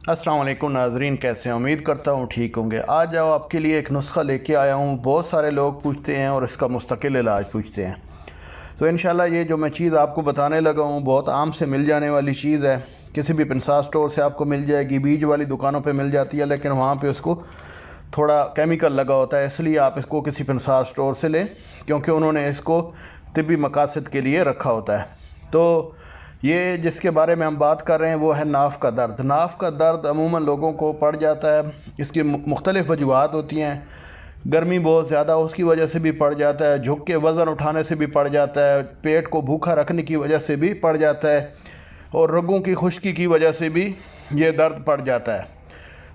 अस्सलाम वालेकुम नाज़रीन, कैसे हैं? उम्मीद करता हूँ ठीक होंगे। आज जाओ आपके लिए एक नुस्खा लेके आया हूँ। बहुत सारे लोग पूछते हैं और इसका मुस्तकिल इलाज पूछते हैं। तो इंशाल्लाह ये जो मैं चीज़ आपको बताने लगा हूँ बहुत आम से मिल जाने वाली चीज़ है। किसी भी पिंसार स्टोर से आपको मिल जाएगी, बीज वाली दुकानों पे मिल जाती है, लेकिन वहाँ पे उसको थोड़ा केमिकल लगा होता है, इसलिए आप इसको किसी पिंसार स्टोर से लें, क्योंकि उन्होंने इसको तिब्बी मकासद के लिए रखा होता है। तो ये जिसके बारे में हम बात कर रहे हैं वो है नाफ़ का दर्द। नाफ़ का दर्द अमूमन लोगों को पड़ जाता है। इसकी मुख्तलिफ़ वजूहात होती हैं। गर्मी बहुत ज़्यादा उसकी वजह से भी पड़ जाता है, झुक के वज़न उठाने से भी पड़ जाता है, पेट को भूखा रखने की वजह से भी पड़ जाता है, और रगों की खुश्की की वजह से भी ये दर्द पड़ जाता है।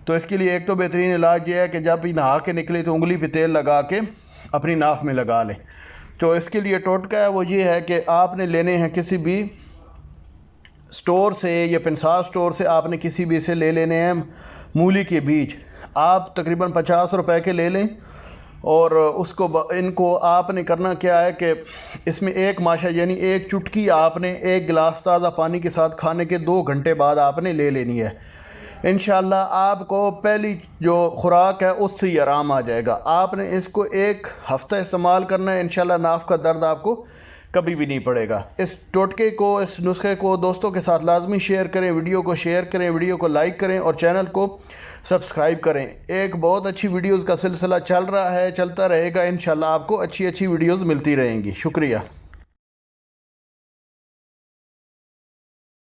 तो इसके लिए एक तो बेहतरीन इलाज ये है कि जब भी नहा के निकले तो उंगली पे तेल लगा के अपनी नाफ़ में लगा लें। तो इसके लिए टोटका है वो ये है कि आपने लेने हैं किसी भी स्टोर से या पिंसार स्टोर से, आपने किसी भी से ले लेने हैं मूली के बीज। आप तकरीबन 50 रुपए के ले लें, और इनको आपने करना क्या है कि इसमें एक माशा यानी एक चुटकी आपने एक गिलास ताज़ा पानी के साथ खाने के 2 घंटे बाद आपने ले लेनी है। इंशाल्लाह आपको पहली जो खुराक है उससे ही आराम आ जाएगा। आपने इसको 1 हफ़्ता इस्तेमाल करना है, इंशाल्लाह नाफ़ का दर्द आपको कभी भी नहीं पड़ेगा। इस टोटके को, इस नुस्खे को दोस्तों के साथ लाजमी शेयर करें, वीडियो को शेयर करें, वीडियो को लाइक करें और चैनल को सब्सक्राइब करें। एक बहुत अच्छी वीडियोज़ का सिलसिला चल रहा है, चलता रहेगा। इंशाल्लाह आपको अच्छी अच्छी वीडियोज़ मिलती रहेंगी। शुक्रिया।